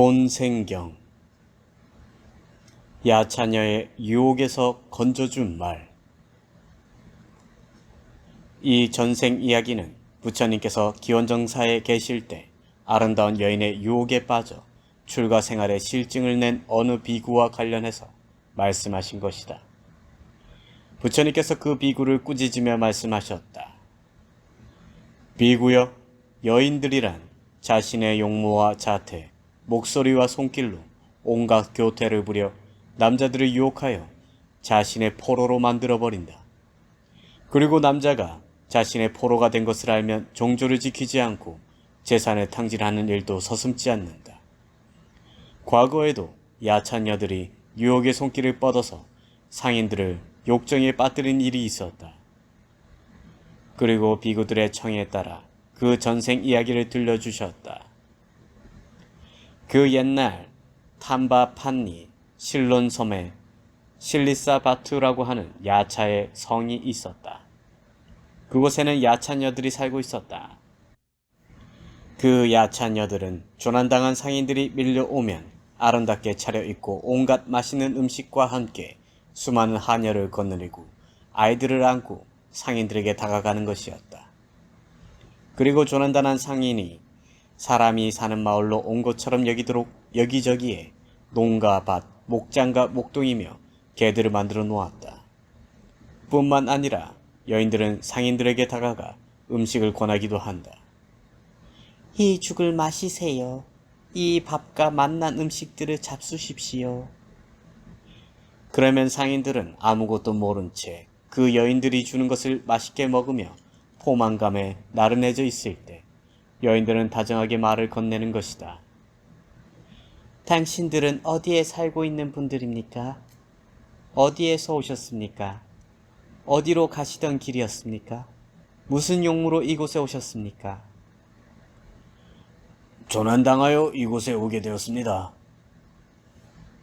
본생경. 야차녀의 유혹에서 건져준 말. 이 전생 이야기는 부처님께서 기원정사에 계실 때 아름다운 여인의 유혹에 빠져 출가 생활에 실증을 낸 어느 비구와 관련해서 말씀하신 것이다. 부처님께서 그 비구를 꾸짖으며 말씀하셨다. 비구여, 여인들이란 자신의 용모와 자태, 목소리와 손길로 온갖 교태를 부려 남자들을 유혹하여 자신의 포로로 만들어버린다. 그리고 남자가 자신의 포로가 된 것을 알면 종조를 지키지 않고 재산을 탕진하는 일도 서슴지 않는다. 과거에도 야찬녀들이 유혹의 손길을 뻗어서 상인들을 욕정에 빠뜨린 일이 있었다. 그리고 비구들의 청에 따라 그 전생 이야기를 들려주셨다. 그 옛날 탐바판니 실론섬에 실리사바투라고 하는 야차의 성이 있었다. 그곳에는 야차녀들이 살고 있었다. 그 야차녀들은 조난당한 상인들이 밀려오면 아름답게 차려입고 온갖 맛있는 음식과 함께 수많은 하녀를 거느리고 아이들을 안고 상인들에게 다가가는 것이었다. 그리고 조난당한 상인이 사람이 사는 마을로 온 것처럼 여기도록 여기저기에 농가 밭, 목장과 목동이며 개들을 만들어 놓았다. 뿐만 아니라 여인들은 상인들에게 다가가 음식을 권하기도 한다. 이 죽을 마시세요. 이 밥과 맛난 음식들을 잡수십시오. 그러면 상인들은 아무것도 모른 채 그 여인들이 주는 것을 맛있게 먹으며 포만감에 나른해져 있을 때 여인들은 다정하게 말을 건네는 것이다. 당신들은 어디에 살고 있는 분들입니까? 어디에서 오셨습니까? 어디로 가시던 길이었습니까? 무슨 용무로 이곳에 오셨습니까? 조난당하여 이곳에 오게 되었습니다.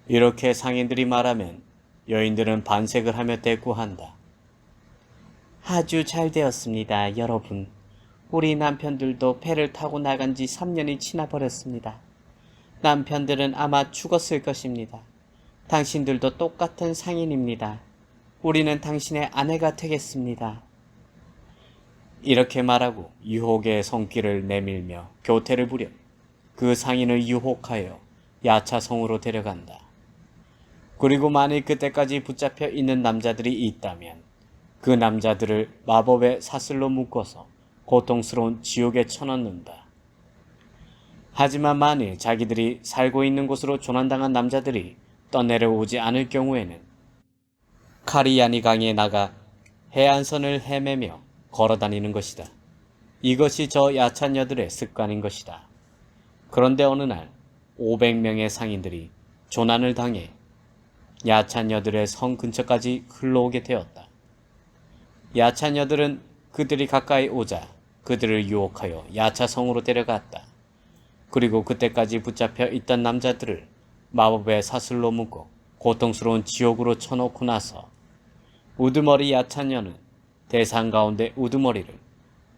이렇게 상인들이 말하면 여인들은 반색을 하며 대꾸한다. 아주 잘 되었습니다, 여러분. 우리 남편들도 배를 타고 나간 지 3년이 지나버렸습니다. 남편들은 아마 죽었을 것입니다. 당신들도 똑같은 상인입니다. 우리는 당신의 아내가 되겠습니다. 이렇게 말하고 유혹의 손길을 내밀며 교태를 부려 그 상인을 유혹하여 야차성으로 데려간다. 그리고 만일 그때까지 붙잡혀 있는 남자들이 있다면 그 남자들을 마법의 사슬로 묶어서 고통스러운 지옥에 쳐넣는다. 하지만 만일 자기들이 살고 있는 곳으로 조난당한 남자들이 떠내려오지 않을 경우에는 카리야니 강에 나가 해안선을 헤매며 걸어다니는 것이다. 이것이 저 야찬녀들의 습관인 것이다. 그런데 어느 날 500명의 상인들이 조난을 당해 야찬녀들의 성 근처까지 흘러오게 되었다. 야찬녀들은 그들이 가까이 오자 그들을 유혹하여 야차성으로 데려갔다. 그리고 그때까지 붙잡혀 있던 남자들을 마법의 사슬로 묶고 고통스러운 지옥으로 쳐놓고 나서 우두머리 야찬녀는 대상 가운데 우두머리를,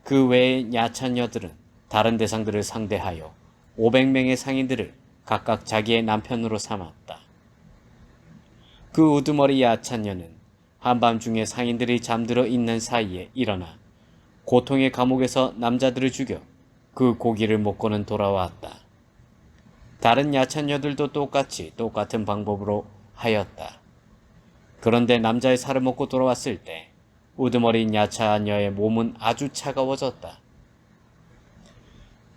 그 외의 야찬녀들은 다른 대상들을 상대하여 500명의 상인들을 각각 자기의 남편으로 삼았다. 그 우두머리 야찬녀는 한밤중에 상인들이 잠들어 있는 사이에 일어나 고통의 감옥에서 남자들을 죽여 그 고기를 먹고는 돌아왔다. 다른 야찬녀들도 똑같은 방법으로 하였다. 그런데 남자의 살을 먹고 돌아왔을 때 우두머리인 야차녀의 몸은 아주 차가워졌다.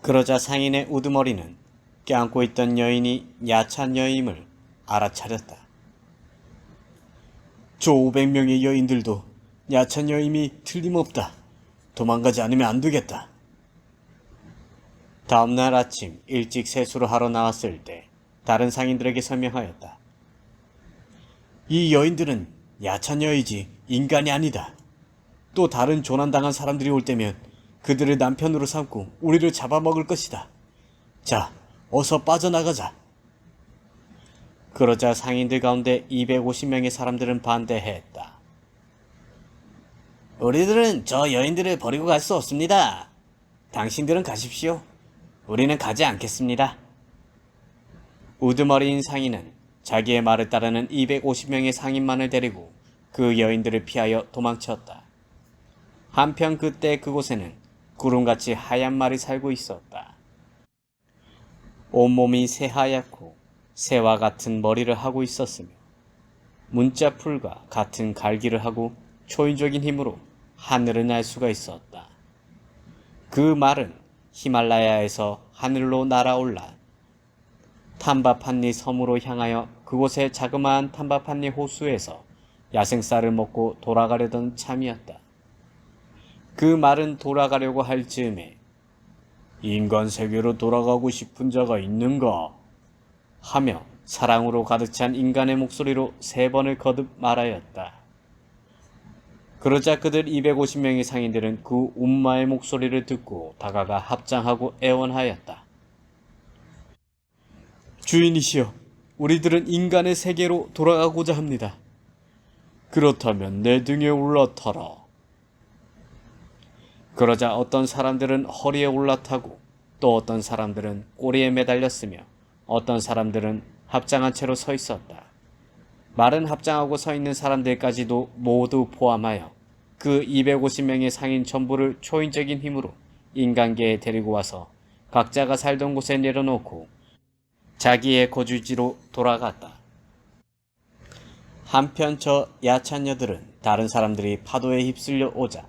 그러자 상인의 우두머리는 껴안고 있던 여인이 야차녀임을 알아차렸다. 저 500명의 여인들도 야차녀임이 틀림없다. 도망가지 않으면 안 되겠다. 다음날 아침 일찍 세수를 하러 나왔을 때 다른 상인들에게 설명하였다. 이 여인들은 야차녀이지 인간이 아니다. 또 다른 조난당한 사람들이 올 때면 그들을 남편으로 삼고 우리를 잡아먹을 것이다. 자, 어서 빠져나가자. 그러자 상인들 가운데 250명의 사람들은 반대했다. 우리들은 저 여인들을 버리고 갈 수 없습니다. 당신들은 가십시오. 우리는 가지 않겠습니다. 우두머리인 상인은 자기의 말을 따르는 250명의 상인만을 데리고 그 여인들을 피하여 도망쳤다. 한편 그때 그곳에는 구름같이 하얀 말이 살고 있었다. 온몸이 새하얗고 새와 같은 머리를 하고 있었으며 문자풀과 같은 갈기를 하고 초인적인 힘으로 하늘을 날 수가 있었다. 그 말은 히말라야에서 하늘로 날아올라 탐바판니 섬으로 향하여 그곳의 자그마한 탐바판니 호수에서 야생쌀을 먹고 돌아가려던 참이었다. 그 말은 돌아가려고 할 즈음에 인간 세계로 돌아가고 싶은 자가 있는가? 하며 사랑으로 가득 찬 인간의 목소리로 3번을 거듭 말하였다. 그러자 그들 250명의 상인들은 그 운마의 목소리를 듣고 다가가 합장하고 애원하였다. 주인이시여, 우리들은 인간의 세계로 돌아가고자 합니다. 그렇다면 내 등에 올라타라. 그러자 어떤 사람들은 허리에 올라타고 또 어떤 사람들은 꼬리에 매달렸으며 어떤 사람들은 합장한 채로 서 있었다. 말은 합장하고 서 있는 사람들까지도 모두 포함하여 그 250명의 상인 전부를 초인적인 힘으로 인간계에 데리고 와서 각자가 살던 곳에 내려놓고 자기의 거주지로 돌아갔다. 한편 저 야찬녀들은 다른 사람들이 파도에 휩쓸려 오자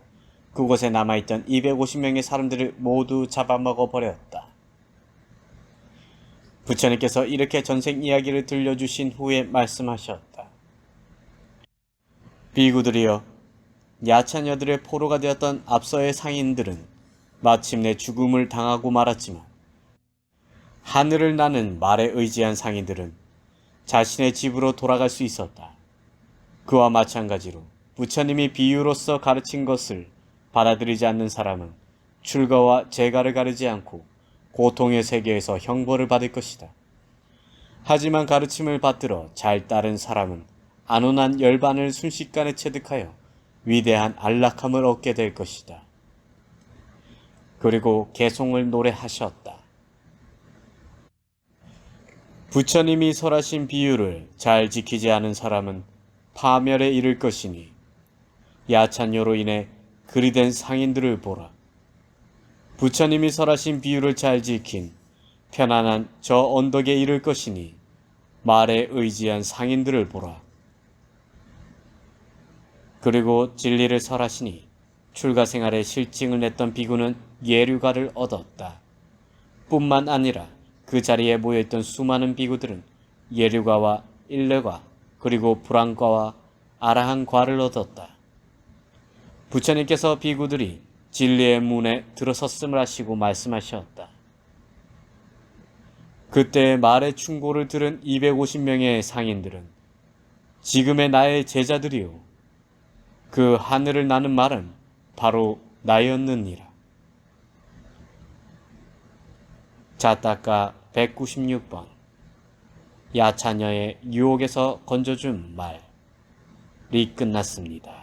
그곳에 남아있던 250명의 사람들을 모두 잡아먹어 버렸다. 부처님께서 이렇게 전생 이야기를 들려주신 후에 말씀하셨다. 비구들이여, 야찬녀들의 포로가 되었던 앞서의 상인들은 마침내 죽음을 당하고 말았지만 하늘을 나는 말에 의지한 상인들은 자신의 집으로 돌아갈 수 있었다. 그와 마찬가지로 부처님이 비유로서 가르친 것을 받아들이지 않는 사람은 출가와 재가를 가르지 않고 고통의 세계에서 형벌을 받을 것이다. 하지만 가르침을 받들어 잘 따른 사람은 안온한 열반을 순식간에 체득하여 위대한 안락함을 얻게 될 것이다. 그리고 개송을 노래하셨다. 부처님이 설하신 비유를 잘 지키지 않은 사람은 파멸에 이를 것이니 야찬요로 인해 그리 된 상인들을 보라. 부처님이 설하신 비유를 잘 지킨 편안한 저 언덕에 이를 것이니 말에 의지한 상인들을 보라. 그리고 진리를 설하시니 출가 생활에 실증을 냈던 비구는 예류가를 얻었다. 뿐만 아니라 그 자리에 모여있던 수많은 비구들은 예류가와 일레가 그리고 불안과와 아라한과를 얻었다. 부처님께서 비구들이 진리의 문에 들어섰음을 하시고 말씀하셨다. 그때 말의 충고를 들은 250명의 상인들은 지금의 나의 제자들이요, 그 하늘을 나는 말은 바로 나였느니라. 자타카 196번 야차녀의 유혹에서 건져준 말이 끝났습니다.